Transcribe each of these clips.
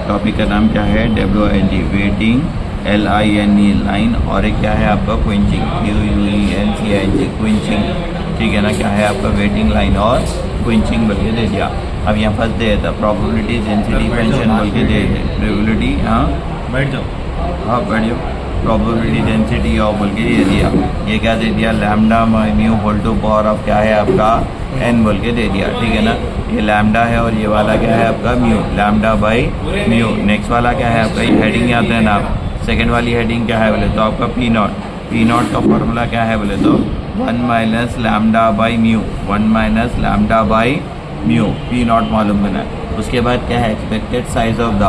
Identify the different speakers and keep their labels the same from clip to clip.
Speaker 1: Topic का नाम क्या है? WING वेटिंग, LINE लाइन, और एक क्या है आपका क्विंचिंग, QUENCING क्विंचिंग। ठीक है ना, क्या है आपका वेटिंग लाइन और क्विंचिंग बोल के दे दिया। अब यहाँ फर्स्ट दे था प्रोबेबिलिटी डेंसिटी फंक्शन बोल के दे प्रोबेबिलिटी, हाँ
Speaker 2: बैठ जाओ,
Speaker 1: हाँ बैठ जाओ। प्रोबेबिलिटी डेंसिटी और बोल के ये दिया। ये क्या दे दिया? Lambda mu whole to power of क्या है आपका n बोल के दे दिया। ठीक है ना, ये लैम्डा है और ये वाला क्या है आपका mu, lambda by mu. Next वाला क्या है आपका? ये हेडिंग याद है ना, सेकेंड वाली हेडिंग क्या है बोले तो आपका पी नॉट का फॉर्मूला क्या है बोले तो 1 minus lambda by mu, 1 minus lambda by mu, P not मालूम बना है। उसके बाद क्या है? Expected size of the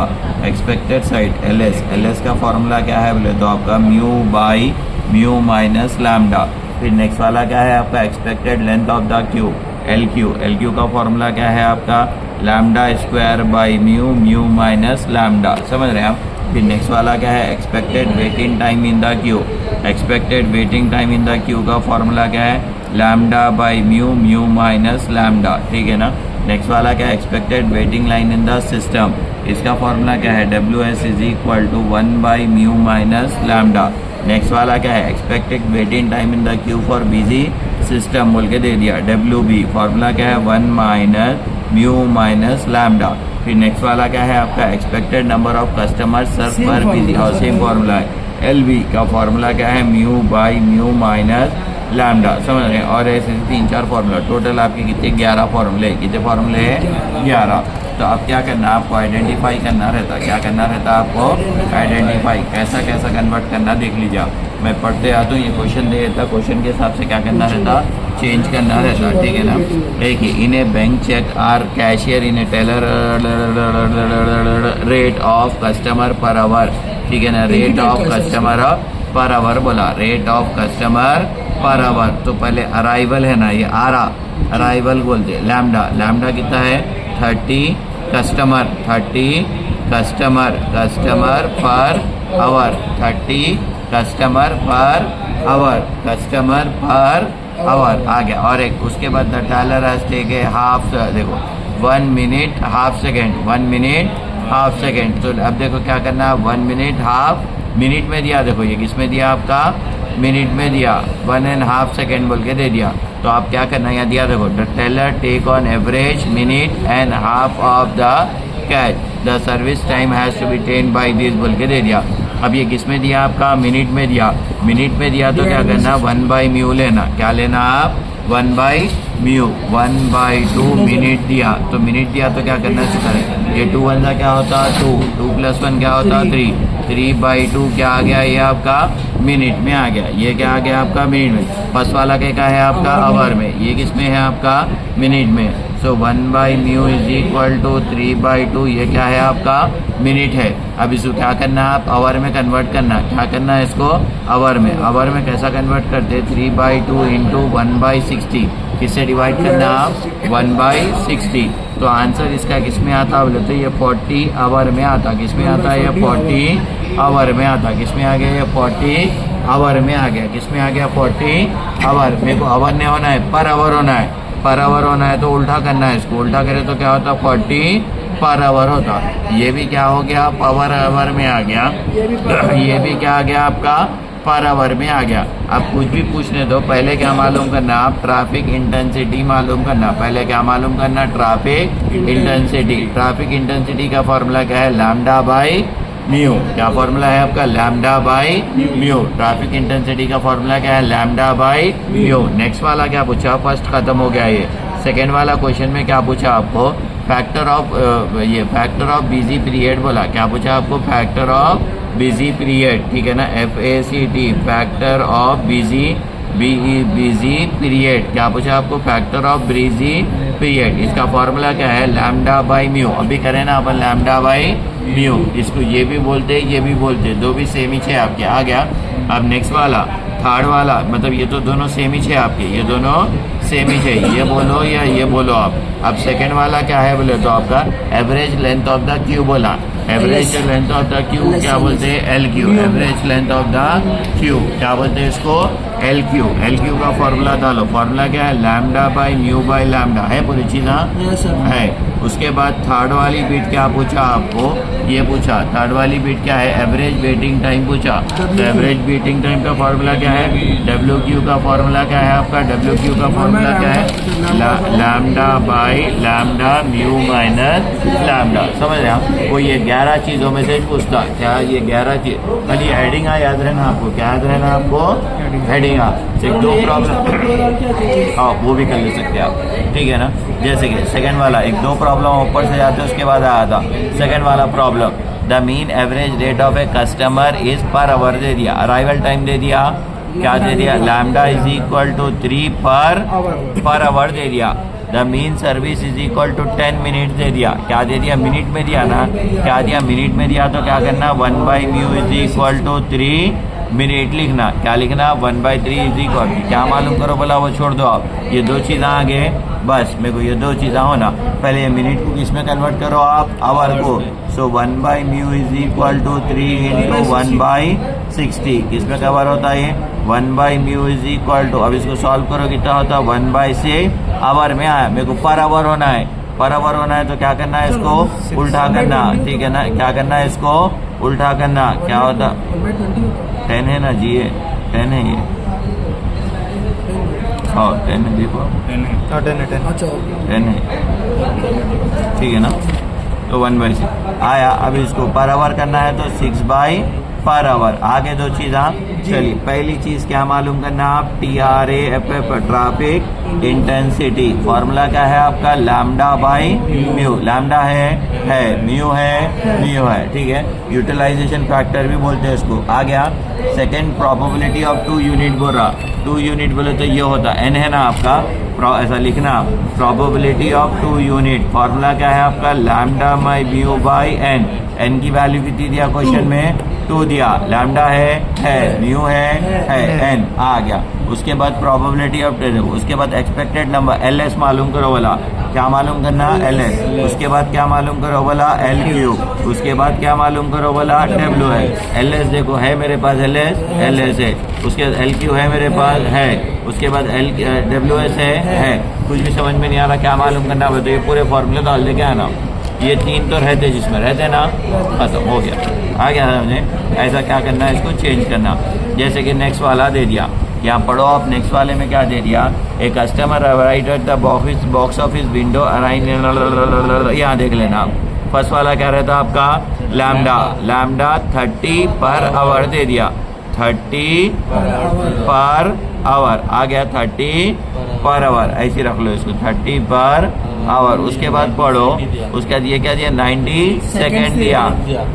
Speaker 1: expected side L का फॉर्मूला क्या है बोले तो आपका mu by mu minus lambda. फिर नेक्स्ट वाला क्या है आपका? Expected length of the Q, L Q का फॉर्मूला क्या है आपका? Lambda square by mu minus lambda. समझ रहे हैं आप? फिर नेक्स्ट वाला क्या है? Expected waiting time in the queue, expected waiting time in the queue का फॉर्मूला क्या है? Lambda by mu minus lambda. ठीक है ना। नेक्स्ट वाला क्या है? Expected waiting line in the system, इसका फॉर्मूला क्या है? WS is equal to 1 by mu minus lambda. Next वाला क्या है? Expected waiting time in the queue for busy system बोल के दे दिया, WB फॉर्मूला क्या है? 1 माइनस म्यू माइनस लैम्डा। फिर नेक्स्ट वाला क्या है आपका? एक्सपेक्टेड नंबर ऑफ कस्टमर सर्व पर बिजी, और सेम फॉर्मूला है। LB का फॉर्मूला क्या है? Mu by mu minus lambda. समझ रहे हैं? और ऐसे 3-4 फार्मूला, टोटल आपके कितने? 11 फार्मूले। कितने फार्मूले हैं? 11। तो अब क्या करना, आपको आइडेंटिफाई करना रहता। क्या करना रहता आपको? आइडेंटिफाई। कैसा कैसा कन्वर्ट करना देख लीजिए। मैं पढ़ते आता हूँ, ये क्वेश्चन दे देता, क्वेश्चन के हिसाब से क्या करना रहता? चेंज करना रहता। ठीक है ना। एक ही in a bank check or cashier in a teller rate of customer per hour. ठीक है ना, rate of customer per hour बोला, rate of customer per hour. तो पहले अराइवल है ना, ये अराइवल बोलते। लैम्डा कितना है? 30 customer, 30 customer per hour, 30 customer per hour आ गया। और एक उसके बाद the teller has taken half, देखो 1 minute half second, 1 minute half second. तो अब देखो क्या करना, 1 मिनट हाफ मिनट में दिया, देखो ये किस में दिया आपका? मिनट में दिया, 1.5 सेकेंड बोल के दे दिया। तो आप क्या करना, यहाँ दिया देखो, the teller take on average minute and half of the cash, the service time has to be ten by this बोल के दे दिया। अब ये किस में दिया आपका? मिनट में दिया। मिनट में दिया तो क्या करना? 1 बाई म्यू लेना। क्या लेना आप? 1 बाई म्यू। 1/2 मिनट दिया, तो मिनट दिया तो क्या करना चाहिए? ये 2 1 का क्या होता? 2, 2 + 1 क्या होता? 3, 3/2 क्या आ गया? ये आपका मिनट में आ गया। ये क्या आ गया आपका? मिनट में। फर्स्ट वाला क्या है आपका? आवर में। ये किस में है आपका? मिनट में। So 1 by mu is equal to 3/2, ये क्या है आपका? मिनट है। अब इसको क्या करना है? आप आवर में कन्वर्ट करना। क्या करना है इसको? आवर में। आवर में कैसा कन्वर्ट करते? 3/2 इंटू 1/60, किससे डिवाइड करना आप? 1/60। तो आंसर इसका किस में आता बोले तो ये 40 आवर में आता। किस में आता है? ये 40 आवर में आता। किस में आ गया? ये 40 आवर में आ गया। किस में आ गया? 40 आवर। मेरे को आवर नहीं होना है, पर आवर होना है। पर आवर होना है तो उल्टा करना है इसको। उल्टा करे तो क्या होता? 40 पर आवर होता। ये भी क्या हो गया? पावर आवर में आ गया। ये भी क्या आ गया आपका? पर आवर में आ गया। अब कुछ भी पूछने दो, पहले क्या मालूम करना? आप ट्रैफिक इंटेंसिटी मालूम करना। पहले क्या मालूम करना? Traffic intensity. ट्रैफिक इंटेंसिटी का फॉर्मूला क्या है? Lambda by mu. क्या फॉर्मूला है आपका? Lambda by mu. Traffic intensity का फॉर्मूला क्या है? Lambda by mu. नेक्स्ट वाला क्या पूछा? फर्स्ट खत्म हो गया ये। सेकेंड वाला क्वेश्चन में क्या पूछा आपको? फैक्टर ऑफ बिजी पीरियड बोला। क्या पूछा आपको? Factor of busy period. ठीक है ना, FACT, factor of busy period. क्या पूछा आपको? Factor of busy period. इसका फॉर्मूला क्या है? Lambda by mu. अभी करें ना अपन, लैम्डा बाई म्यू। इसको ये भी बोलते, ये भी बोलते, दो भी सेम ही है आपके। आ गया। अब नेक्स्ट वाला, थर्ड वाला, मतलब ये तो दोनों सेम ही है आपके, ये दोनों सेम ही है, ये बोलो या ये बोलो आप। अब सेकंड वाला क्या है बोले तो आपका average length of the queue बोला। Average length of the queue क्या बोलते हैं? LQ। Average length of the queue क्या बोलते हैं इसको? LQ। LQ का फॉर्मूला डालो। फॉर्मूला क्या है? Lambda by mu by lambda. है पूरी चीज़? हाँ है। उसके बाद थर्ड वाली बिट क्या पूछा आपको, ये पूछा थर्ड वाली बिट क्या है, एवरेज वेटिंग टाइम पूछा। तो एवरेज वेटिंग टाइम का फॉर्मूला क्या है, WQ का फॉर्मूला क्या है आपका, WQ का फॉर्मूला क्या है, lambda by lambda mu minus lambda. समझ रहे हैं वो ये 11 चीज़ों में से पूछता क्या, ये 11 चीज खाली हेडिंग याद रहना आपको, क्या याद रहना आपको, हेडिंग से 2 प्रॉब्लम, हाँ वो भी कर ले सकते हैं आप, ठीक है ना। जैसे कि सेकंड वाला 1-2 प्रॉब्लम ऊपर से जाते उसके बाद आया था सेकंड वाला problem, the mean average rate of a customer is per hour दे दिया, अराइवल टाइम दे दिया, क्या दे दिया, लैम्डा इज इक्वल टू 3 पर आवर दे दिया, the mean service is equal to 10 minute दे दिया, क्या दे दिया, मिनट में दिया ना, क्या दिया, मिनट में दिया, तो क्या करना 1/μ इज इक्वल टू 3 मिनट लिखना, क्या लिखना 1/3 इज इक्वल, क्या मालूम करो बोला, वो छोड़ दो आप, ये 2 चीज़ आगे, बस मेरे को ये 2 चीज़ें हो ना, पहले ये मिनट को किस में कन्वर्ट करो आप, आवर को, सो 1/μ इज इक्वल टू 3 इंटू 1/60, किस में कवर होता है ये 1/μ इज इक्वल टू, अब इसको सॉल्व करो कितना होता है 1/6 आवर में आया, मेरे को पर आवर होना है, पर आवर होना है तो क्या करना है, इसको उल्टा करना, ठीक है ना, क्या करना है, इसको उल्टा करना, क्या होता 10 है ना जी, ये 10 है, ये हाँ 10 है, देखो 10 है, ठीक है ना, तो 1/6 आया। अब इसको पर आवर करना है तो 6 पर आवर, आगे 2 चीज़ें, चलिए पहली चीज़ क्या मालूम करना आप, TRAFF ट्रैफिक इंटेंसिटी, फॉर्मूला क्या है आपका, लैम्डा बाई म्यू, लैम्डा है म्यू है, ठीक है, यूटिलाइजेशन फैक्टर भी बोलते हैं इसको। आ गया सेकेंड, प्रोबेबिलिटी ऑफ 2 यूनिट बोल रहा, 2 यूनिट बोले तो ये होता n है ना आपका, ऐसा लिखना, प्रोबेबिलिटी ऑफ 2 यूनिट, फॉर्मूला क्या है आपका, lambda by mu by n की वैल्यू कितनी दिया क्वेश्चन में, 2 दिया, लैम्डा है म्यू है n आ गया। उसके बाद प्रोबेबिलिटी ऑफ, उसके बाद एक्सपेक्टेड नंबर LS मालूम करो बोला, क्या मालूम करना LS, उसके बाद क्या मालूम करो बोला LQ, उसके बाद क्या मालूम करो बोला WS, LS देखो है मेरे पास, LS है, उसके बाद LQ है मेरे पास है, उसके बाद WS है, कुछ भी समझ में नहीं आ रहा क्या मालूम करना, तो ये पूरे फॉर्मूले डाल दे क्या ना, ये 3 तो रहते जिसमें रहते ना, खत्म हो गया, आ गया समझे। ऐसा क्या करना है, इसको चेंज करना, जैसे कि नेक्स्ट वाला दे दिया, यहाँ पढ़ो आप, नेक्स्ट वाले में क्या दे दिया, a customer arrived at the box office window arrive, यहाँ देख लेना आप, फर्स्ट वाला क्या रहता आपका, लैम्डा 30 पर आवर दे दिया, 30 पर आवर आ गया, 30 पर आवर ऐसे रख लो इसको, 30 पर आवर। उसके बाद पढ़ो, उसके बाद ये क्या दिया, 90 सेकेंड दिया,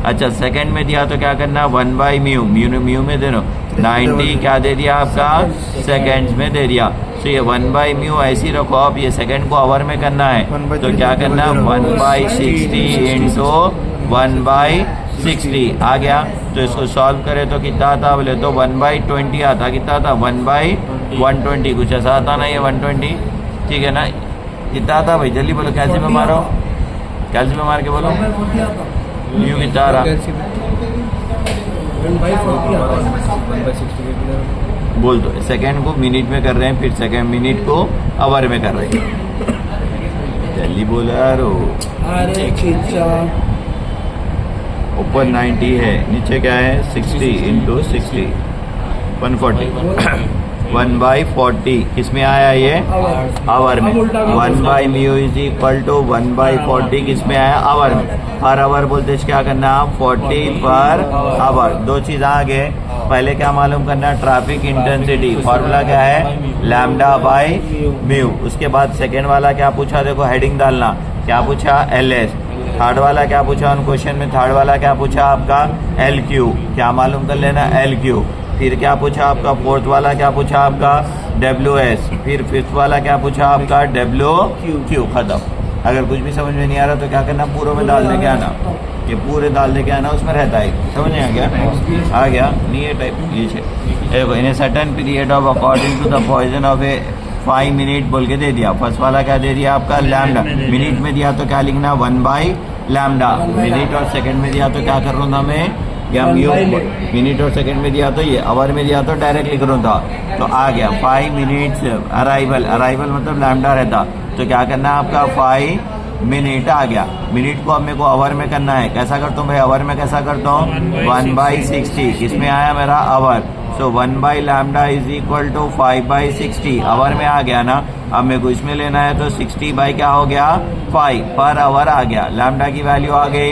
Speaker 1: अच्छा सेकेंड में दिया तो क्या करना, 1/μ, म्यू में दे दो, 90 क्या दे दिया आपका, सेकेंड्स में दे दिया, तो ये 1/μ ऐसे ही रखो आप, ये सेकेंड को आवर में करना है तो क्या करना, 1/60 इंटू 1/60 आ गया। तो इसको सॉल्व करें तो कितना आता, बोले तो 1/20 आता, कितना आता 1/120, कुछ ऐसा आता ना ये 120, ठीक है ना, कितना आता भाई जल्दी बोलो, कैसे में मारो, कैसे में मार के बोलो, न्यू कितना आ रहा, बोल दो, सेकेंड को मिनट में कर रहे हैं, फिर सेकेंड मिनट को आवर में कर रहे हैं, जल्दी बोलो यार, ऊपर 90 है, नीचे क्या है 60 इंटू 60 140 1/40 किस में आया ये, आवर में, 1/μ इज इक्वल टू 1/40 किस में आया, आवर में, पर आवर बोलते क्या करना, 40 पर आवर। 2 चीज़ आगे, पहले क्या मालूम करना, ट्रैफिक इंटेंसिटी, फॉर्मूला क्या है, लैम्डा बाई म्यू। उसके बाद सेकेंड वाला क्या पूछा, देखो हेडिंग डालना, क्या पूछा LS। थर्ड वाला क्या पूछा उन क्वेश्चन में, थर्ड वाला क्या पूछा आपका LQ, क्या मालूम कर लेना LQ। फिर क्या पूछा आपका, फोर्थ वाला क्या पूछा आपका WS। फिर फिफ्थ वाला क्या पूछा आपका WQ, खत्म। अगर कुछ भी समझ में नहीं आ रहा तो क्या करना, पूरों में डाल दे के आना, ये पूरे डाल दे के आना, उसमें रहता है, समझ में आ गया नहीं टाइप देखो, in a certain period of according to the Poisson of a 5 minute बोल के दे दिया। फर्स्ट वाला क्या दे दिया आपका, लैम्डा, मिनट में दिया तो क्या लिखना 1/λ, मिनट और सेकंड में दिया तो क्या कर रहा था मैं, या मिनट और सेकंड में दिया तो ये, आवर में दिया तो डायरेक्ट लिख रहा था, तो आ गया 5 मिनट्स अराइवल, अराइवल मतलब लैम्डा रहता, तो क्या करना आपका 5 मिनट आ गया। मिनट को अब मेरे को आवर में करना है। कैसा करता हूँ भाई, आवर में कैसा करता हूँ, 1/60। इसमें आया मेरा hour, so 1 lambda is equal to 5/60। Hour में आ गया ना। अब मेरे को इसमें लेना है तो 60 बाई क्या हो गया, 5 पर आवर आ गया। लैम्डा की वैल्यू आ गई,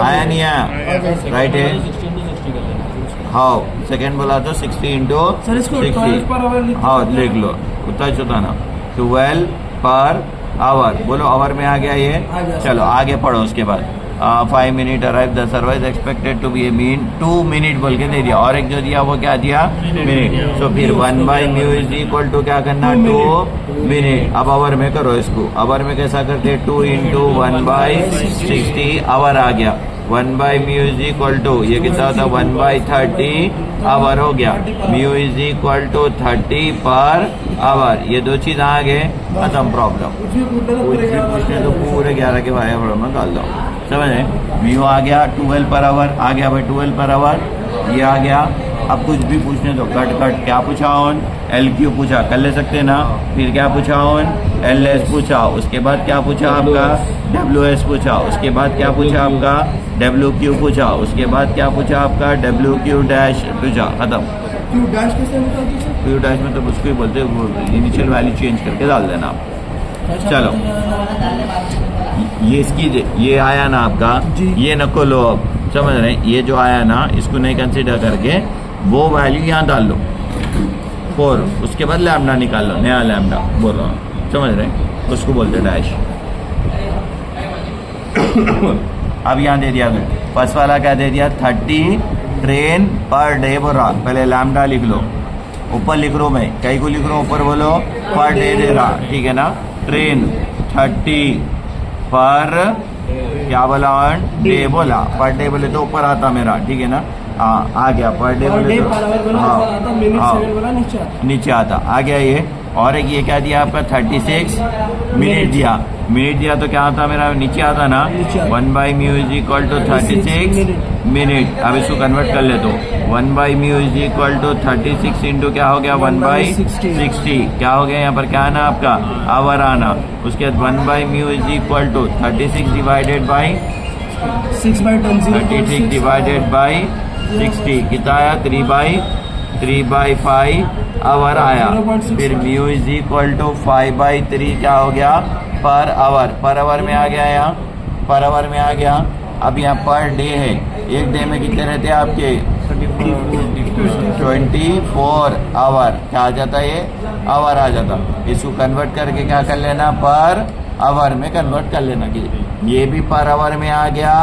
Speaker 1: आया नहीं आया, राइट है। हाँ सेकेंड बोला तो 60 इंटू 60, हाँ लिख लो, उतना चुता ना, 12 पर आवर। बोलो आवर में आ गया ये। चलो आगे पढ़ो। उसके बाद 5 minute arrive the service expected to be a mean 2 minute बोल के दे दिया, और एक जो दिया वो क्या दिया, मिनट। तो फिर 1/μ इज इक्वल टू क्या करना, 2 मिनट। अब आवर में करो इसको। आवर में कैसा करते, 2 इंटू 1/60 आवर आ गया। 1/μ इज इक्वल टू ये कितना होता, 1/30 आवर हो गया। Mu is equal to 30 per hour. ये दो चीज आ गए, खत्म प्रॉब्लम। पूछने तो पूरे 11 के बारे में डाल दो, समझ रहे। म्यू आ गया 12 पर आवर आ गया भाई, 12 पर आवर ये आ गया। अब कुछ भी पूछने दो, कट क्या पूछा ऑन, LQ पूछा, कर ले सकते ना। फिर क्या पूछा ऑन, LS पूछा। उसके बाद क्या पूछा आपका, WS पूछा। उसके बाद क्या पूछा आपका, WQ पूछा। उसके बाद क्या पूछा आपका, WQ डैश पूछा, खत्म। Q डैश में तो उसको ही बोलते हैं, इनिशियल वैल्यू चेंज करके डाल देना आप। चलो ये इसकी ये आया ना आपका, ये नको लो अब, समझ रहे। ये जो आया ना इसको नहीं कंसिडर करके वो वैल्यू यहाँ डाल लो 4। उसके बाद लैम्डा निकाल लो, नया लैम्डा बोल रहा हूँ, समझ रहे। उसको बोलते डैश। अब यहाँ दे दिया फर्स्ट वाला क्या दे दिया, 30 ट्रेन पर डे बोल रहा। पहले लैम्डा लिख लो, ऊपर लिख रो, मैं कई को लिख रहा हूँ, ऊपर बोलो पर डे दे रहा, ठीक है ना। ट्रेन 30 पर क्या बोला, डे बोला, पर डे बोले तो ऊपर आता मेरा, ठीक है ना। हाँ आ गया पर डे बोले तो हाँ नीचे आता, आ गया ये। और एक ये क्या दिया आपका, 36 मिनट दिया। मिनट दिया तो क्या आता मेरा, नीचे आता ना। 1/μ इज इक्वल टू 36 मिनट। अब इसको कन्वर्ट कर ले तो 1/μ इज इक्वल टू 36 इंटू क्या हो गया, 1/60। क्या हो गया यहाँ पर, क्या आना आपका, आवर आना। उसके बाद 1/μ is equal to 36 divided by 36 divided by 60 कितना आया, 3/5 आवर आया। फिर म्यू इज इक्वल टू 5/3 क्या हो गया, पर आवर। पर आवर में आ गया, यहाँ पर आवर में आ गया। अब यहाँ पर डे है, एक डे में कितने रहते हैं आपके, 24 आवर। क्या आ जाता है, ये आवर आ जाता। इसको कन्वर्ट करके क्या कर लेना, पर आवर में कन्वर्ट कर लेना कि ये भी पर आवर में आ गया,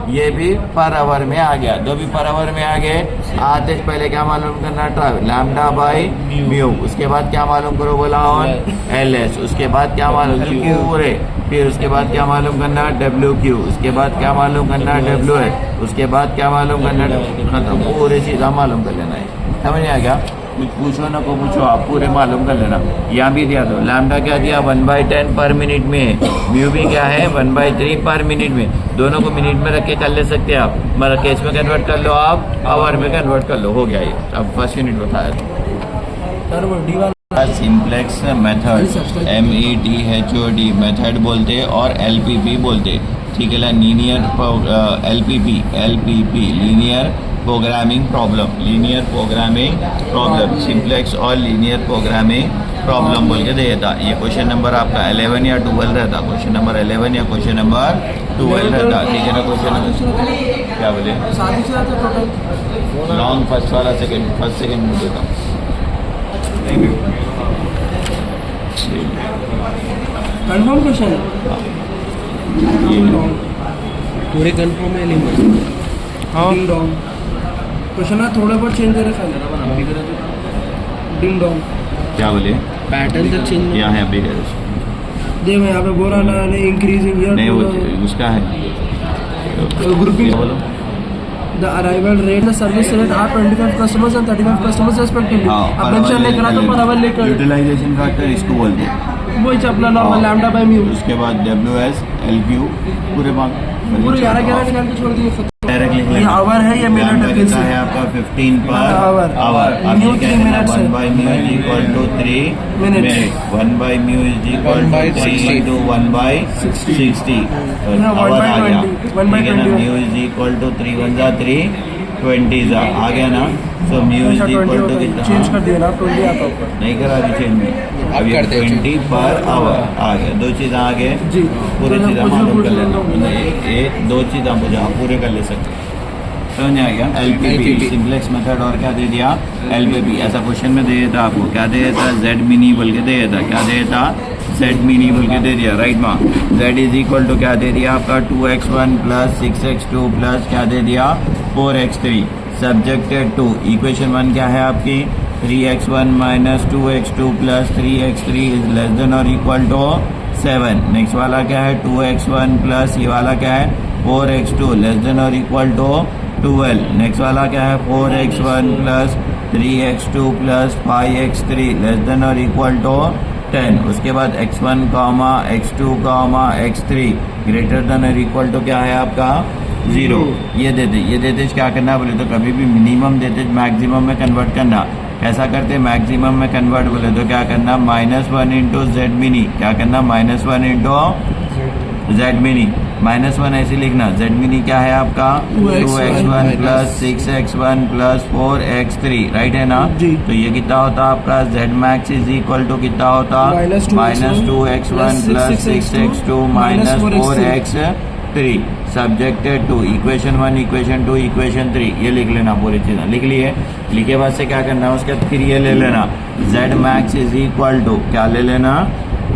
Speaker 1: ये भी पर आवर में आ गया। दो भी पर आवर में आ गए। आते पहले क्या मालूम करना था, लैम्डा बाई म्यू। उसके बाद क्या मालूम करो, बोला ऑन LS। उसके बाद क्या मालूम पूरे। फिर उसके बाद क्या मालूम करना, WQ। उसके बाद क्या मालूम करना, WS। उसके बाद क्या मालूम करना, खत्म, पूरी चीज़ मालूम कर लेना है। समझ नहीं आ गया, कुछ पूछो ना को पूछो, आप पूरे मालूम कर लेना। यहाँ भी दिया तो लैम्डा क्या दिया, 1/10 पर मिनट में। म्यू भी क्या है, 1/3 पर मिनट में। दोनों को मिनट में रख के कर ले सकते हैं आप, मगर केस में कन्वर्ट कर लो आप, आवर में कन्वर्ट कर लो, हो गया ये। अब फर्स्ट यूनिट बताया तो सिंप्लेक्स मेथड, METHOD मेथड बोलते और LPP बोलते, ठीक है। Linear LPP linear programming problem, linear programming problem, simplex और लीनियर प्रोग्रामिंग प्रॉब्लम बोल के देता। ये क्वेश्चन नंबर आपका 11 या 12 रहता, क्वेश्चन नंबर 11 या क्वेश्चन नंबर 12 रहता, ठीक है ना। क्वेश्चन नंबर क्या बोले, लॉन्ग फर्स्ट वाला फर्स्ट सेकेंड में देता।
Speaker 2: कंफर्म क्वेश्चन पूरे कंफर्म है, डिंग डोंग क्वेश्चन है, थोड़ा बहुत चेंज करे डिंग डोंग।
Speaker 1: क्या बोले,
Speaker 2: पैटर्न तक चेंज
Speaker 1: यहाँ है, देख
Speaker 2: यहाँ पे बोला ना, इंक्रीजिंग
Speaker 1: नहीं वो उसका है
Speaker 2: grouping. The arrival rate, the service rate are 25 customers and 35 customers respectively. अब मेंशन नहीं करा तो पर आवर लेकर
Speaker 1: यूटिलाइजेशन फैक्टर इसको बोलते हैं,
Speaker 2: वही अपना नॉर्मल लैम्डा बाय म्यू।
Speaker 1: उसके बाद WS LQ पूरे मार्क
Speaker 2: पूरे 11 निकाल के छोड़ दिए।
Speaker 1: लिख
Speaker 2: ये
Speaker 1: लेना।
Speaker 2: आवर है, ये मिनट है,
Speaker 1: कितना है आपका 15 पर
Speaker 2: आवर।
Speaker 1: आवर। अब
Speaker 2: म्यू
Speaker 1: ये क्या
Speaker 2: 3
Speaker 1: है,
Speaker 2: minutes
Speaker 1: 1 by mu is equal to 3
Speaker 2: minute.
Speaker 1: minutes। 1 by mu is equal to 3 into 1 by 60। Our आ गया,
Speaker 2: 1 by
Speaker 1: ठीक है ना।
Speaker 2: 21।
Speaker 1: mu is equal to 3 1 जा 3 20 जा आ गया ना। सो mu is equal to कितना,
Speaker 2: चेंज कर दिया ना, 20 आता ऊपर।
Speaker 1: नहीं करा अभी चेंज में, अब ये 20 पर आवर आ गया। दो चीज़ आगे
Speaker 2: जी
Speaker 1: पूरी
Speaker 2: तो
Speaker 1: चीज़ें
Speaker 2: कुछ ना
Speaker 1: मालूम
Speaker 2: कुछ
Speaker 1: कर
Speaker 2: ले लो।
Speaker 1: लेना। एक दो चीज़ आप मुझे पूरे कर ले सकते, समझ आ गया। LPP सिंपलेक्स मेथड, और क्या दे दिया LPP। ऐसा क्वेश्चन में दे देता आपको, क्या दे देता, Z मिनी बोल के दे देता, क्या दे देता Z मिनी बोल के दे दिया, राइट माँ। Z इज इक्वल टू क्या दे दिया आपका 2x1 प्लस 6x2 प्लस क्या दे दिया 4x3 सब्जेक्टेड टू इक्वेशन 1 क्या है आपकी 3x1 minus 2x2 plus 3x3 is less than और इक्वल टू 7। नेक्स्ट वाला क्या है 2x1 प्लस ये वाला क्या है 4x2 लेस देन और इक्वल टू 12। नेक्स्ट वाला क्या है 4x1 plus 3x2 plus 5x3 less than और इक्वल टू 10। उसके बाद x1 comma x2 comma x3 greater than और इक्वल टू क्या है आपका 0। ये देते क्या करना बोले तो कभी भी मिनिमम देते मैक्सिमम में कन्वर्ट करना। कैसा करते मैक्सिमम में कन्वर्ट बोले तो क्या करना -1 इंटू जेड मिनी, क्या करना -1 इंटू जेड मिनी। -1 ऐसे लिखना, जेड मिनी क्या है आपका 2x1 plus 6x1 plus 4x3, right है ना। तो ये कितना होता आपका Z max is equal to कितना होता -2x1 plus 6x2 minus 4x3 subjected to equation 1 equation 2 equation 3। ये लिख लेना पूरी चीज़ें लिख लिए। लिखे बाद से क्या करना है उसके बाद फिर ये ले लेना Z max is equal to क्या ले लेना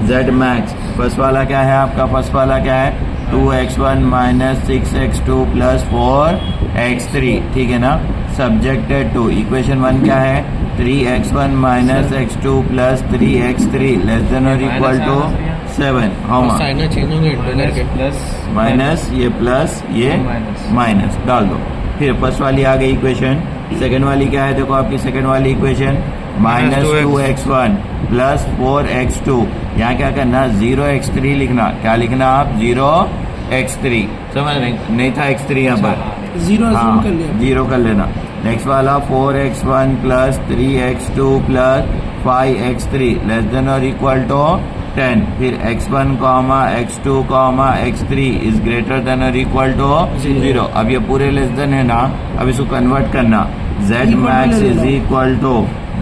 Speaker 1: जेड मैक्स। फर्स्ट वाला क्या है आपका, फर्स्ट वाला क्या है 2x1 minus 6x2 plus 4x3, ठीक है ना। सब्जेक्टेड टू इक्वेशन 1 क्या है 3x1 minus x2 plus 3x3 less than और इक्वल टू 7। हाउ माइनस ये प्लस ये माइनस डाल दो। फिर फर्स्ट वाली आ गई इक्वेशन। सेकेंड वाली क्या है देखो आपकी सेकेंड वाली इक्वेशन -2x1 प्लस 4x2। यहाँ क्या करना 0x3 लिखना, क्या लिखना आप 0x3, समझ नहीं था x3 यहाँ पर
Speaker 2: 0
Speaker 1: हाँ
Speaker 2: कर लिया।
Speaker 1: 0 कर लेना। नेक्स्ट वाला 4x1 plus 3x2 plus 5x3 less than और इक्वल टू 10। फिर x1 comma x2 comma x3 is greater than और इक्वल टू 0। अब ये पूरे लेस देन है ना, अब इसको कन्वर्ट करना z max is equal to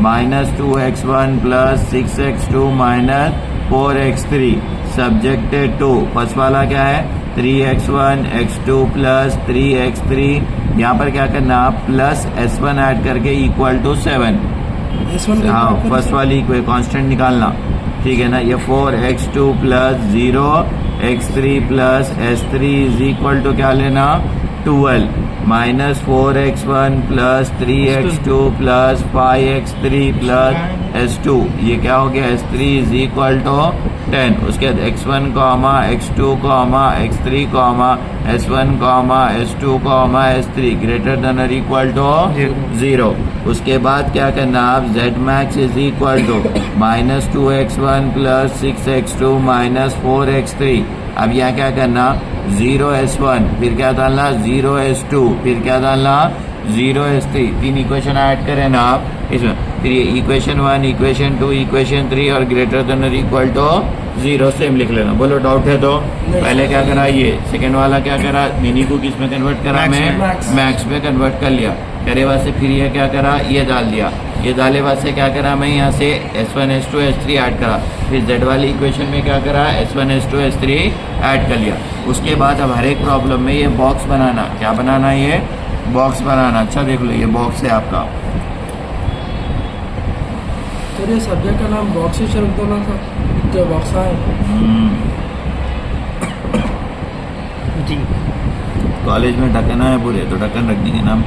Speaker 1: -2x1 plus 6x2 minus 4x3 subjected to first वाला क्या है 3x1 x2 प्लस 3x3। यहाँ पर क्या करना प्लस s1 ऐड करके इक्वल टू 7। हाँ फर्स्ट वाली कांस्टेंट निकालना, ठीक है ना। ये 4x2 plus 0x3 plus s3 is equal to क्या लेना 12 minus 4x1 plus 3x2 plus 5x3 plus s2। ये क्या हो गया s3 इज इक्वल टू 10। उसके बाद x1 comma x2 comma x3 comma s1 comma s2 comma s3 greater than और equal to 0। उसके बाद क्या करना आप z max is equal to -2x1 plus 6x2 minus 4x3। अब यहाँ क्या करना 0s1 फिर क्या डालना 0s2 फिर क्या डालना 0s3। 3 इक्वेशन ऐड करें ना आप इसमें। फिर ये इक्वेशन 1 इक्वेशन 2 इक्वेशन 3 और ग्रेटर देन और इक्वल टू 0 सेम लिख लेना। बोलो डाउट है तो पहले क्या करा ये सेकेंड वाला क्या करा मिनी को किस में कन्वर्ट करा मैं मैक्स में कन्वर्ट कर लिया। करे बाद से फिर ये क्या करा ये डाल दिया। ये डाले बाद से क्या करा मैं यहाँ से s1 s2 s3 ऐड करा। फिर z वाली इक्वेशन में क्या करा s1 s2 s3 ऐड कर लिया। उसके बाद अब हर एक प्रॉब्लम में ये बॉक्स बनाना, क्या बनाना ये बॉक्स बनाना। अच्छा देख लो ये बॉक्स है आपका।
Speaker 2: तो ये सब्जेक्ट का नाम बॉक्स ही रख दो ना था तो बॉक्स है जी।
Speaker 1: कॉलेज में ढक्कन है पूरे तो ढक्कन रख देंगे नाम।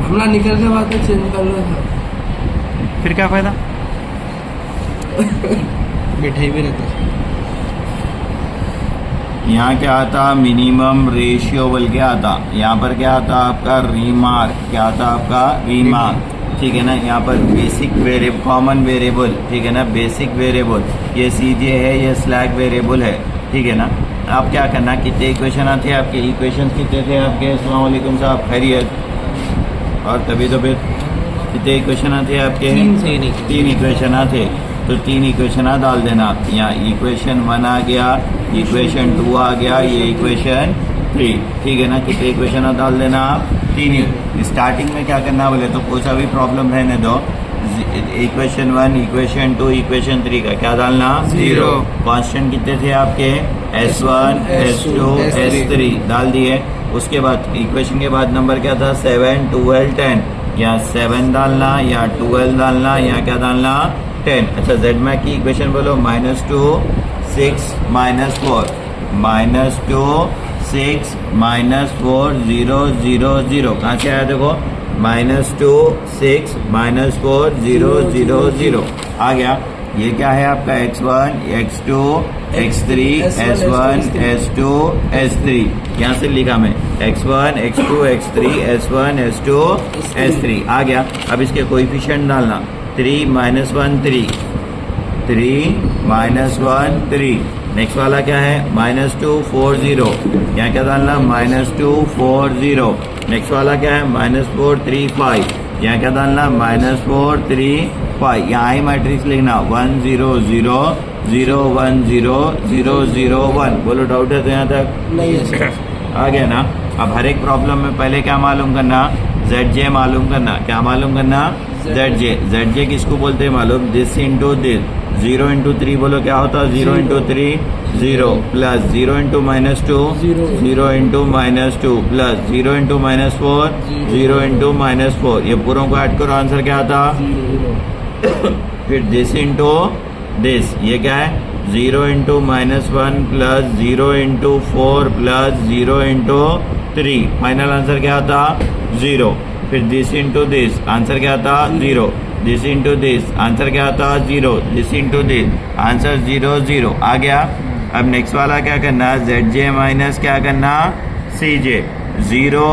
Speaker 2: हमला निकल के बाद चेंज कर लो था
Speaker 3: फिर क्या फायदा
Speaker 2: मिठाई भी रहता।
Speaker 1: यहाँ क्या आता मिनिमम रेशियो बोल के आता। यहाँ पर क्या आता आपका रीमार्क, क्या आता आपका रीमार्क, ठीक है ना। यहाँ पर बेसिक वेरिएबल कॉमन वेरिएबल, ठीक है ना। बेसिक वेरिएबल ये सीजे है ये स्लैग वेरिएबल है, ठीक है ना। अब क्या करना, कितने इक्वेशन आते हैं आपके, इक्वेशन कितने थे आपके, अस्सलाम वालेकुम साहब, खैरियत, और तभी तो फिर कितने इक्वेशन आते हैं आपके, तीन इक्वेशन आते, तो तीन इक्वेशन डाल देना। यहाँ इक्वेशन 1 आ गया, इक्वेशन 2 आ गया, ये इक्वेशन 3, ठीक है ना। कितने इक्वेशन डाल देना आप, तीन। स्टार्टिंग में क्या करना बोले तो कोई सा भी प्रॉब्लम रहने दो, इक्वेशन 1, इक्वेशन 2, इक्वेशन 3 का क्या डालना, 0। कांस्टेंट कितने थे आपके, S1, S2, S3 डाल दिए। उसके बाद इक्वेशन के बाद नंबर क्या था, 7, 12, 10, या 7 डालना या 12 डालना या क्या डालना, 10। अच्छा जेड मैक की इक्वेशन बोलो, -2, 6, -4, -2, 6, -4, 0, 0, 0, कहाँ से आया देखो, -2, 6, -4, 0, 0, 0 आ गया। ये क्या है आपका, x1, x2, x3, s1, s2, s3, यहाँ से लिखा मैं x1, x2, x3, s1, s2, s3 आ गया। अब इसके कोएफिशिएंट डालना, 3, -1, 3, 3, -1, 3। नेक्स्ट वाला क्या है, -2, 4, 0, यहाँ क्या डालना, -2, 4, 0। नेक्स्ट वाला क्या है, -4, 3, 5, यहाँ क्या डालना, -4, 3, 5। यहाँ आई मैट्रिक्स लिखना, 1, 0, 0, 0, 1, 0, 0, 0, 1। बोलो डाउट है तो यहाँ तक
Speaker 2: नहीं है सर,
Speaker 1: आ गया ना। अब हर एक प्रॉब्लम में पहले क्या मालूम करना, ZJ मालूम करना, क्या मालूम करना, ZJ। ZJ किसको बोलते हैं मालूम, दिस इंटू दिस, 0 इंटू 3 बोलो क्या होता है, 0 into 3 0, plus 0 into -2 0 into -2, plus 0 into -4 0 into -4। ये पूरों को ऐड करो, आंसर क्या आता, फिर दिस इंटू दिस, ये क्या है, 0 into -1 plus 0 into 4 plus 0 into 3, final answer क्या आता, 0। फिर दिस इंटू दिस, आंसर क्या आता, 0। दिस इंटू दिस, आंसर क्या आता, 0। दिस इंटू दिस, आंसर 0, 0 आ गया। अब नेक्स्ट वाला क्या करना, ZJ माइनस क्या करना, CJ। 0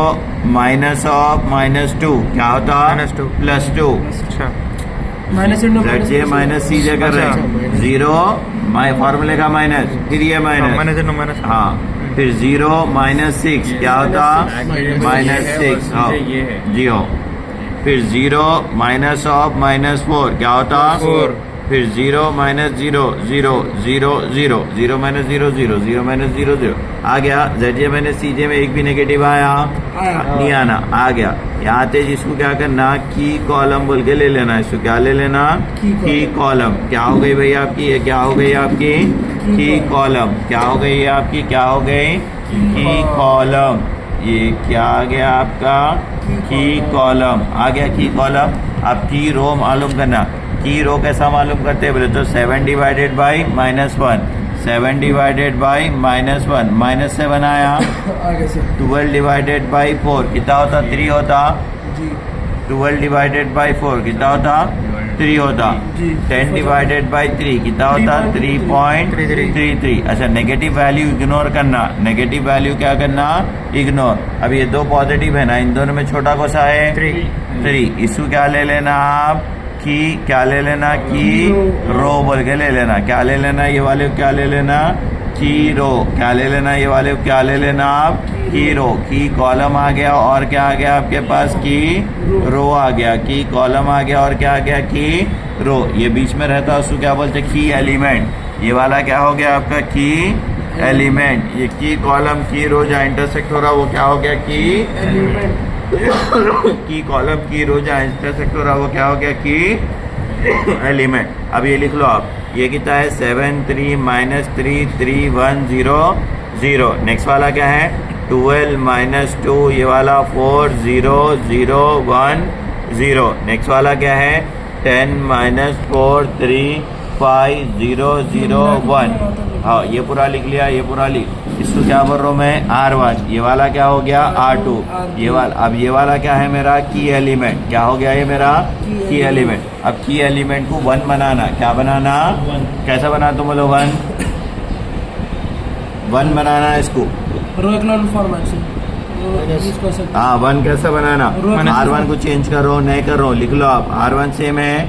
Speaker 1: माइनस ऑफ -2 क्या होता, +2।
Speaker 2: अच्छा,
Speaker 1: ZJ माइनस CJ कर रहे हैं, 0 फॉर्मूले का माइनस, फिर ये माइनस, हाँ, फिर 0 -6 क्या होता, -6, हाँ जी हो। फिर 0 माइनस ऑफ -4 क्या होता, 4। फिर 0 -0 0 0 0 0 0 -0 0 0 -0 0 आ गया। ZJ माइनस CJ में एक भी नेगेटिव आया, नहीं आना, आ गया। यहाँ आते जिसको क्या करना, की कॉलम बोल के ले लेना, इसको क्या ले लेना, की कॉलम। क्या हो गई भाई आपकी, ये क्या हो गई आपकी, की कॉलम। क्या हो गई आपकी, क्या हो गई, की कॉलम। ये क्या आ गया आपका, की कॉलम आ गया, की कॉलम। अब की रो मालूम करना, की रो कैसा मालूम करते हैं बोले तो 7 डिवाइडेड बाई -1, 7 डिवाइडेड बाई -1, -7 आया। 12 डिवाइडेड बाई 4 कितना होता, 3 होता। 12 डिवाइडेड बाई 4 कितना होता, 3 होता। 10 डिवाइडेड बाई 3 कितना होता, 3.33। अच्छा, नेगेटिव वैल्यू इग्नोर करना, नेगेटिव वैल्यू क्या करना, इग्नोर। अब ये दो पॉजिटिव है ना, इन दोनों में छोटा कौन सा है, 3। इसको क्या ले लेना आप, की क्या ले लेना, की रो बोल के ले लेना। क्या ले लेना, ये वाले क्या ले लेना, की रो। क्या ले लेना, ये वाले क्या ले लेना आप, की रो। की कॉलम आ गया और क्या आ गया आपके पास, की रो आ गया। की कॉलम आ गया और क्या आ गया, की रो। ये बीच में रहता है उसको क्या बोलते हैं, की एलिमेंट। ये वाला क्या हो गया आपका, की एलिमेंट। ये की कॉलम की रो जहाँ इंटरसेक्ट हो रहा वो क्या हो गया, की एलिमेंट। की कॉलम की रो जहाँ इंटरसेक्ट हो रहा वो क्या हो गया, की एलिमेंट। अब ये लिख लो आप, ये कितना है, 7 3 -3 3 1 0 0। नेक्स्ट वाला क्या है, 12 -2, ये वाला 4 0 0 1 0। नेक्स्ट वाला क्या है, 10 -4 3 5 0 0 1। हाँ, ये पूरा लिख लिया, ये पूरा लिख। इसको क्या बोल रहा हूँ मैं, R1। ये वाला क्या हो गया, R2। ये वाला, अब ये वाला क्या है मेरा, की एलिमेंट। क्या हो गया ये मेरा, की एलिमेंट। अब की एलिमेंट को 1 बनाना, क्या बनाना, कैसा बना तुम बोलो, 1 बनाना इसको,
Speaker 2: रो इक्लोन फॉर्मेट से।
Speaker 1: हाँ, 1 कैसे बनाना, R1 को चेंज करो, नहीं करो, लिख लो आप। R1 सेम है,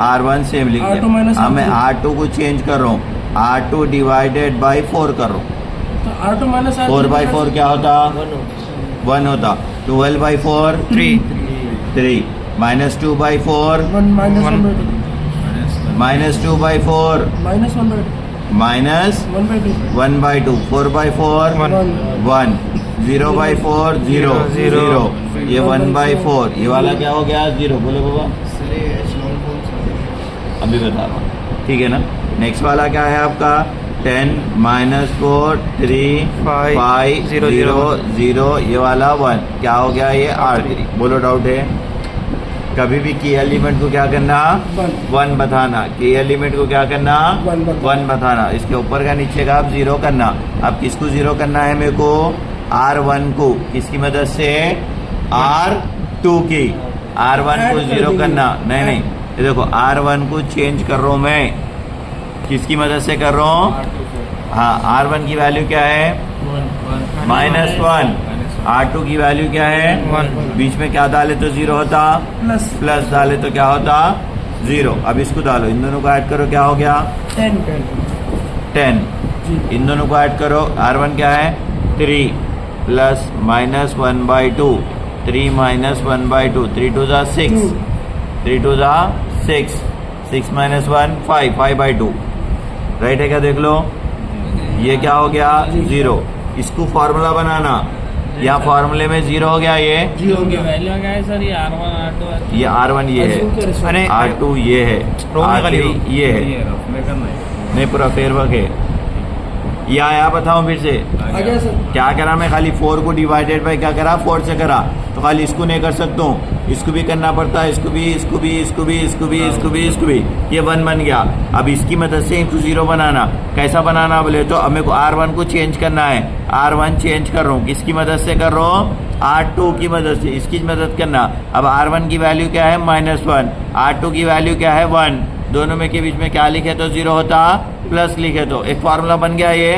Speaker 1: R1 सेम लिख दिया। अब मैं R2 को चेंज कर रहा हूँ, R2 डिवाइडेड बाई 4 करो,
Speaker 2: तो R2 माइनस
Speaker 1: 4 बाई 4 क्या होता? 1 होता। 12 by 4 3 minus 2 by 4
Speaker 2: 1 minus 1 by 2
Speaker 1: minus 2 by 4
Speaker 2: minus 1 by 2
Speaker 1: minus
Speaker 2: 1 by 2
Speaker 1: 1 by 2 4 by 4 1 0 by 4 0 0 ये 1 बाई 4 ये वाला क्या हो गया? 0। बोलो बाबा, अभी बता रहा हूँ, ठीक है ना। नेक्स्ट वाला क्या है आपका? 10 माइनस 4 3 5 0 0 ये वाला 1 क्या हो गया? ये R3। बोलो डाउट है? कभी भी की एलिमेंट को क्या करना? 1 बताना। की एलिमेंट को क्या करना? 1 बताना। इसके ऊपर का नीचे का आप 0 करना। अब किसको 0 करना है मेरे को? R1 को। किसकी मदद से? R2 की। R1 को 0 करना। नहीं ये देखो, R1 को चेंज कर रहा हूँ मैं, किसकी मदद से कर रहा हूँ? हाँ, R1 की वैल्यू क्या है? -1। R2 की वैल्यू क्या है? 1। बीच में क्या डाले तो 0 होता? प्लस डाले तो क्या होता? 0। अब इसको डालो, इन दोनों को ऐड करो, क्या हो गया? 10। इन दोनों को ऐड करो, R1 क्या है? 3 plus minus 1 by 2 3 minus 1 by 2 3 2 जा 6 3 2 जा 6 6 माइनस 1 5 बाई 2 राइट है क्या? देख लो, ये क्या हो गया? 0। इसको फॉर्मूला बनाना, यहाँ फॉर्मूले में 0 हो गया, ये
Speaker 2: वैल्यू क्या है सर? ये R1 R2
Speaker 1: ये R1 ये है, R2 ये है, R3 ये है, नहीं पूरा फेर वर्क है। ये आया, बताऊं फिर से क्या करा मैं? खाली 4 को डिवाइडेड बाई क्या करा? 4 से करा, तो खाली इसको नहीं कर सकता हूँ, इसको भी करना पड़ता है, इसको भी इसको भी इसको भी इसको भी इसको भी इसको भी। ये 1 बन गया। अब इसकी मदद से इनको 0 बनाना। कैसा बनाना बोले तो अब मेरे को R1 को चेंज करना है। R1 चेंज कर रहा हूँ, किसकी मदद से कर रहा हूँ? R2 की मदद से। इसकी मदद करना। अब R1 की वैल्यू क्या है? -1। R2 की वैल्यू क्या है? 1। दोनों में के बीच में क्या लिखे तो 0 होता? प्लस लिखे तो एक फार्मूला बन गया ये।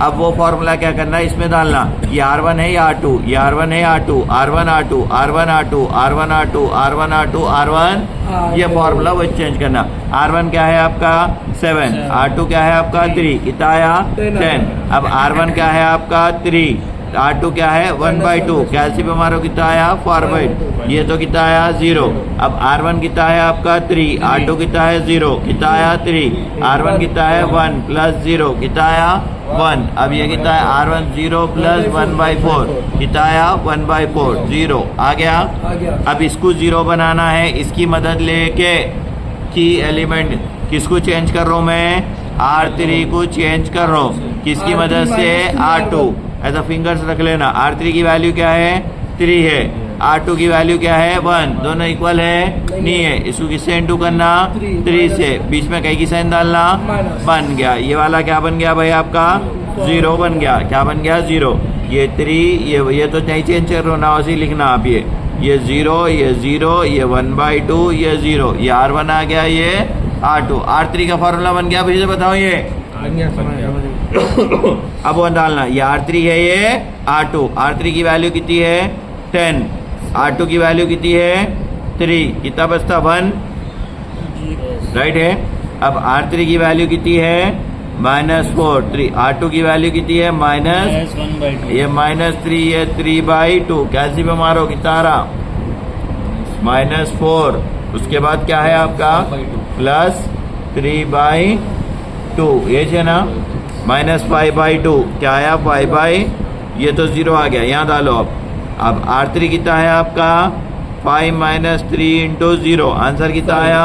Speaker 1: अब वो फार्मूला क्या करना है? इसमें डालना। ये R1 है, ये R2, ये R1 है, R2 R1 R2 R1 R2 R1 R2 R1 R2 R1 ये फार्मूला वो चेंज करना। R1 क्या है आपका? 7। R2 क्या है आपका? 3। कितना आया? 10। अब R1 क्या है आपका? 3। R2 क्या है? 1/2। कैल्शियम हमारा कितना आया? 4/2। ये तो कितना आया? 0। अब R1 कितना है आपका? 3। R2 कितना है? 0। कितना आया? 3। R1 कितना है? 1 प्लस 0 कितना आया? 1। अब ये कितना है? R1 0 प्लस 1/4 कितना आया? 1/4 0 आ गया। अब इसको 0 बनाना है, इसकी मदद लेके की एलिमेंट किसको चेंज कर रहा हूँ मैं? R3 को चेंज कर रहा हूँ, किसकी मदद से? R2। ऐसा फिंगर्स रख लेना। R3 की वैल्यू क्या है? 3 है। R2 की वैल्यू क्या है? 1। दोनों इक्वल है? नहीं है। इसको किससे इंटू करना? 3 से। बीच में कहीं की साइन डालना? बन गया। ये वाला क्या बन गया भाई आपका? 0 बन गया। क्या बन गया? 0। ये 3 ये तो नहीं चेंज कर रहा ना, वैसे ही लिखना आप। ये 0 ये 0 ये 1/2 ये 0 ये R1 आ गया, ये R2। R3 का फॉर्मूला बन गया। फिर से बताओ ये अब वो डालना। ये R3 है, ये R2। R3 की वैल्यू कितनी है? 10। R2 की वैल्यू कितनी है? 3। कितना बचता? 1 राइट है। अब R3 की वैल्यू कितनी है? -4 3। R2 की वैल्यू कितनी है? -1/2। ये -3 ये 3/2। कैल्शियम मारो, कितना आ रहा? -4। उसके बाद क्या है आपका? प्लस 3/2 ये है ना। -5/2 क्या आया? 5/, ये तो 0 आ गया, यहाँ डालो। अब R3 कितना है आपका? 5 - 3 × 0 आंसर कितना आया?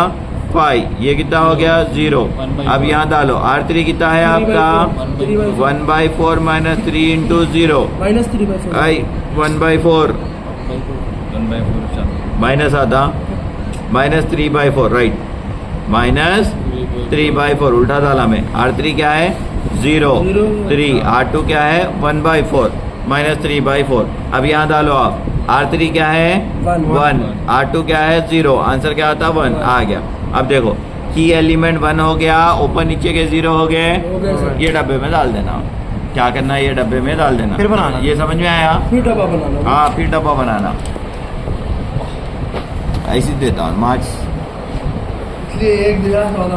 Speaker 1: 5। ये कितना हो गया? 0। अब यहाँ डालो। R3 कितना है आपका? 1/4 - 3 × 0 1/4 माइनस आता -3/4 राइट। -3/4 उल्टा डाला मैं। R3 क्या है? 0 3। R2 क्या है? 1/4 -3/4। अब यहाँ डालो आप। R3 क्या है? 1। R2 क्या है? 0। आंसर क्या आता? 1 आ गया। अब देखो की एलिमेंट 1 हो गया, ऊपर नीचे के 0 हो गए। ये डब्बे में डाल देना। क्या करना है? ये डब्बे में डाल देना, फिर बनाना। ये समझ में आया?
Speaker 2: फिर डब्बा बनाना।
Speaker 1: हाँ, फिर डब्बा बनाना। ऐसे देता हूँ मार्क्स।
Speaker 2: इसलिए एक गिलास वाला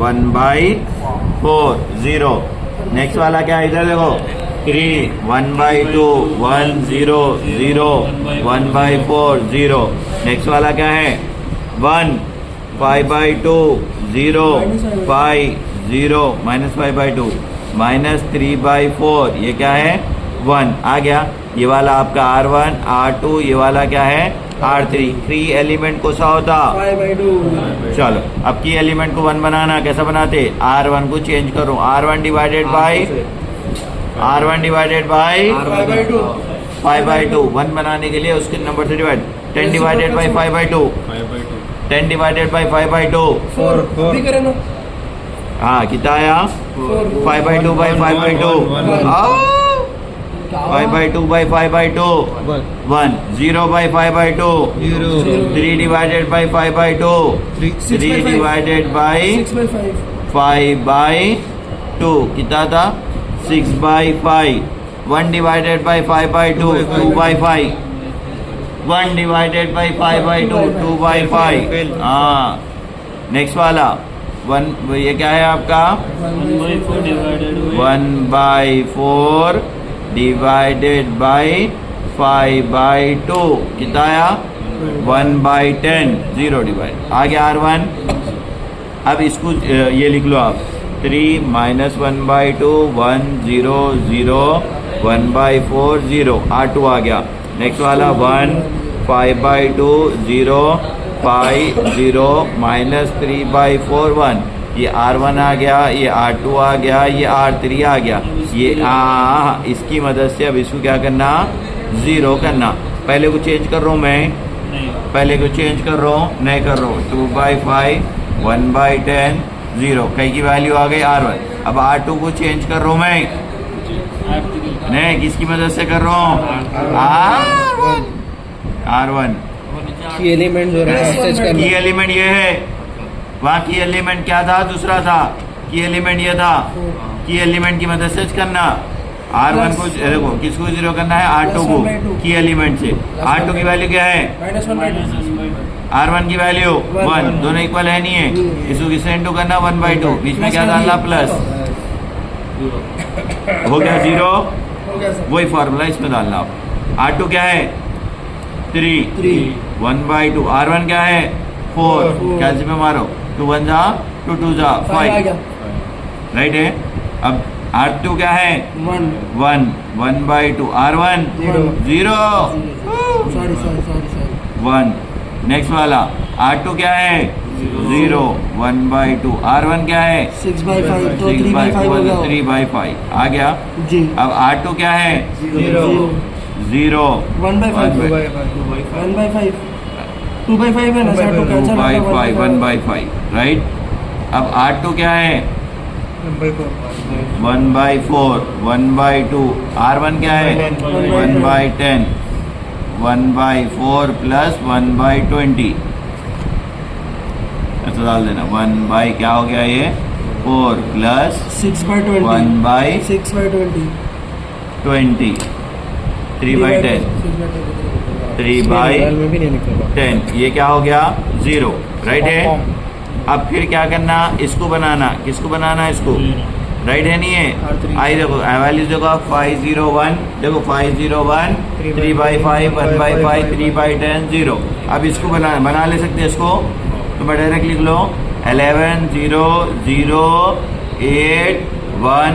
Speaker 1: 1/4 0। नेक्स्ट वाला क्या है इधर देखो 3 1/2 1 0 0 1/4 0। नेक्स्ट वाला क्या है 1 5/2 0 5 0 -5/2 -3/4 ये क्या है 1 आ गया। ये वाला आपका R1 R2 ये वाला क्या है R3। की एलिमेंट को सा होता
Speaker 2: 5/2
Speaker 1: चलो अब की एलिमेंट को 1 बनाना कैसा बनाते R1 को चेंज करो R1 डिवाइडेड बाय 5/2 1 बनाने के लिए उसके नंबर से divide 10 divided by 5/2 10 divided by 5/2
Speaker 2: अभी करें ना
Speaker 1: हाँ कितना आया 5/2 by 5/2 5/2 by 5/2 1 0 by 5/2 3 divided by 5/2 3 divided by 5/2 कितना था 6/5 1 डिवाइडेड बाय 5/2 2/5 1 डिवाइडेड बाय 5/2 2/5 हाँ नेक्स्ट वाला 1 ये क्या है आपका 1/4 डिवाइडेड बाय 5/2 कितना आया 1/10 0 डिवाइड आ गया R1। अब इसको ये लिख लो आप 3 -1/2 1 0 0 1/4 0 R2 आ गया। नेक्स्ट वाला 1 5/2 0 5 0 -3/4 1 ये R1 आ गया ये R2 आ गया ये R3 आ गया ये इसकी मदद से अब इसको क्या करना 0 करना। पहले को चेंज कर रहा हूँ मैं पहले को चेंज कर रहा हूँ नहीं कर रहा हूँ 2/5 1/10 0 कई की वैल्यू आ गई R1। अब R2 को चेंज कर रहा हूँ मैं नहीं किसकी मदद से कर रहा हूँ R1
Speaker 2: की एलिमेंट जो है
Speaker 1: की एलिमेंट ये है वहाँ की एलिमेंट क्या था दूसरा था की एलिमेंट ये था की एलिमेंट की मदद से करना R1 को देखो किसको 0 करना है R2 को की एलिमेंट से R2 की वैल्यू क्या है R1 की वैल्यू 1 दोनों इक्वल है नहीं है इसको किससे इंटू करना 1/2 बीच में क्या डालना प्लस हो गया 0 वही फॉर्मूला इसमें डालना आप R2 क्या है 3 1/2 R1 क्या है 4 कैलसी में मारो 2 1 जा 2 2 जा 5 राइट है। अब R2 क्या है 1 1/2 R1 0 1 नेक्स्ट वाला R2 क्या है 0 1/2 R1 क्या है
Speaker 2: 6/5 तो
Speaker 1: 3/5 आ गया
Speaker 2: जी।
Speaker 1: अब R2 क्या है 0
Speaker 2: 1/5 2/5 है ना
Speaker 1: 2/5 1/5 राइट। अब R2 क्या है 1/4 1/2 R1 क्या है 1/10 1/4 प्लस 1/20 ऐसा डाल देना 1 क्या हो गया ये 4 प्लस
Speaker 2: 6/20
Speaker 1: 1/20 3/10 3/10 ये क्या हो गया 0 राइट है। अब फिर क्या करना इसको बनाना किसको बनाना इसको राइट है नहीं है आई देखो वैल्यूज देखो आप 501 देखो 501 3/5 1/5 3/10 0। अब इसको बना ले सकते हैं इसको तो मैं डायरेक्ट लिख लो 11 0 0 8 1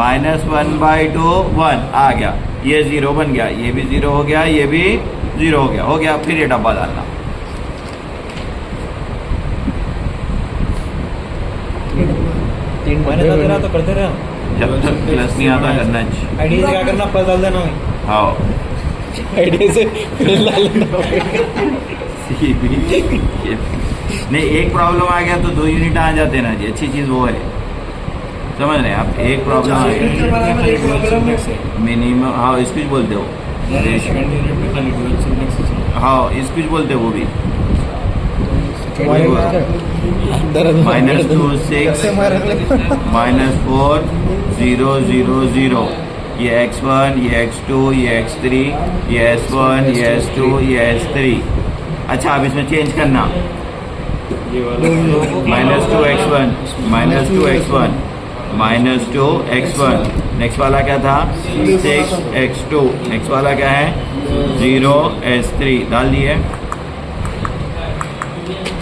Speaker 1: -1/2 1 आ गया ये 0 बन गया ये भी 0 हो गया ये भी 0 हो गया फिर ये डब्बा डालना
Speaker 3: मैंने तो तेरा तो करते रहे
Speaker 1: जब तक प्लस नहीं आता करना
Speaker 3: आईडी से क्या करना प्लस डाल देना
Speaker 1: हाँ
Speaker 3: आईडी से प्लस डाल देना
Speaker 1: नहीं एक प्रॉब्लम आ गया तो 2 यूनिट आ जाते ना जी अच्छी चीज़ वो है समझ रहे हैं आप एक प्रॉब्लम आ गया मिनिमम हाँ स्पीच बोलते हो हाँ स्पीच बोलते हो वो भी -2 6 -4 0 0 0 ये x1 ये x2 ये x3 ये s1 ये s2 ये s3। अच्छा अब इसमें चेंज करना minus two x one, minus two x one, minus two x one. Next वाला क्या था? 6x2। नेक्स्ट वाला क्या है? 0s3 डाल दिए।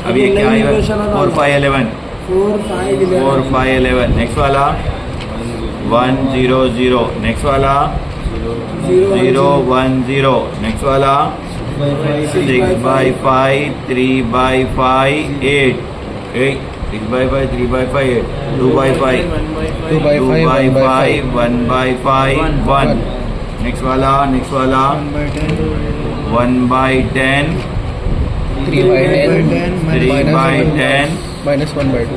Speaker 1: अब ये क्या है? 4 5 11, 4 5 11। नेक्स्ट वाला 1 0 0। नेक्स्ट वाला 0 1 0। नेक्स्ट वाला 6/5 3/5 8 6/5 3/5 8 2/5 2/5 1/5 1। नेक्स्ट वाला 1/10
Speaker 2: 3/10
Speaker 1: 3/10
Speaker 2: -1/2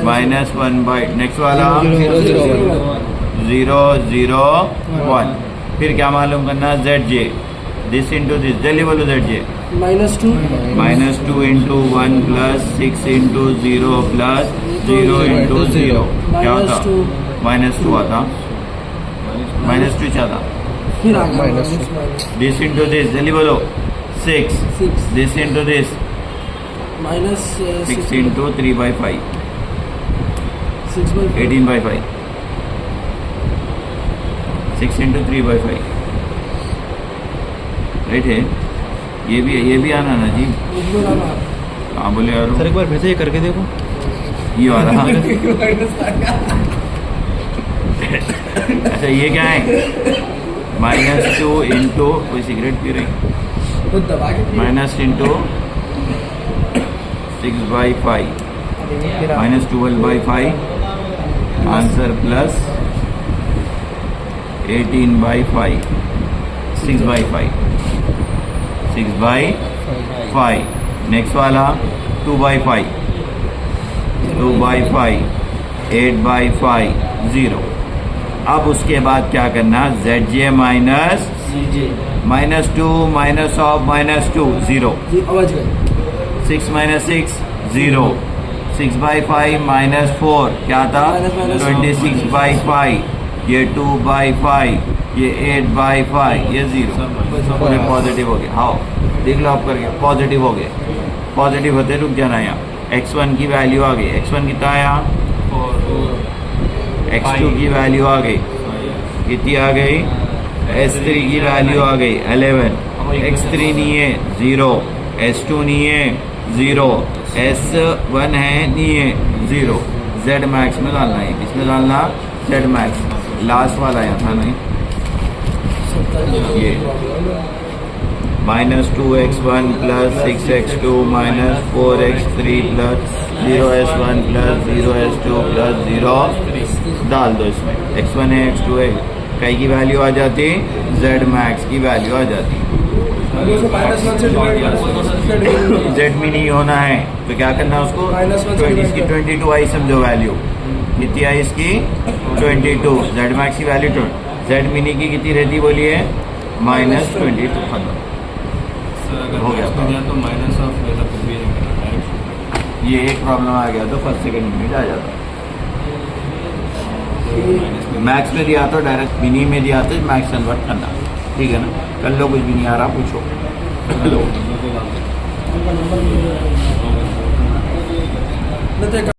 Speaker 1: माइनस 1/। नेक्स्ट वाला 0 0 1। फिर क्या मालूम करना? ZJ, this into this. जल्दी बोलो ZJ।
Speaker 2: -2
Speaker 1: -2 into 1 plus 6 into 0 plus 0 into 0 क्या होता? -2 आता। -2 क्या था?
Speaker 2: फिर आ गया
Speaker 1: दिस इंटू दिस। जल्दी बोलो 6।
Speaker 2: 6
Speaker 1: this into this
Speaker 2: -6
Speaker 1: 6 into 3/5
Speaker 2: 6/5
Speaker 1: 18/5 6 into 3/5 right है। ये भी आना ना जी। हाँ बोले यार
Speaker 3: सर एक बार फिर से ये करके देखो।
Speaker 1: ये वाला। अच्छा ये क्या है? -2 इंटू, कोई सिगरेट पी रही?
Speaker 2: वो दबा के
Speaker 1: minus into 6/5 -12/5 answer plus 18/5 6/5 6/5। Next वाला 2/5 2/5 8/5 0। अब उसके बाद क्या करना? ZJ minus -2 minus of -2 0।
Speaker 2: जी आवाज गई
Speaker 1: 6 - 6 0। 6/5 -4 क्या था?
Speaker 2: -4
Speaker 1: 26/5। ये 2/5, ये 8/5, ये 0। पूरे पॉजिटिव हो गए। हाँ देख लो आप करके पॉजिटिव हो गए। पॉजिटिव होते रुक जाना। यहाँ x1 की वैल्यू आ गई। x1 कितना आया? x2 की वैल्यू आ गई कितनी आ गई? s3 की वैल्यू आ गई 11। x3 नहीं है 0, s2 नहीं है 0, s1 है नहीं है 0। z मैक्स में डालना है। किसमें डालना? z max. लास्ट वाला यहाँ था नहीं ये -2x1 plus 6x2 minus 4x3 plus 0s1 plus 0s2 plus 0 डाल दो इसमें। x1 है x2 है, कई की वैल्यू आ जाती, z मैक्स की वैल्यू आ जाती। z में नहीं होना है तो क्या करना है उसको? इसकी 22 आई समझो वैल्यू। कितनी आई इसकी? 22। z मैक्स की वैल्यू z मिनी की कितनी रहती बोलिए? -22। खत्म हो गया
Speaker 3: तो माइनस ऑफ
Speaker 1: ये एक प्रॉब्लम आ गया तो फर्स्ट सेकंड यूनिट आ जाता। मैक्स में दिया तो डायरेक्ट मिनी में दिया तो मैक्स कन्वर्ट करना। ठीक है ना? कर लो, कुछ भी नहीं आ रहा पूछो।
Speaker 2: नंबर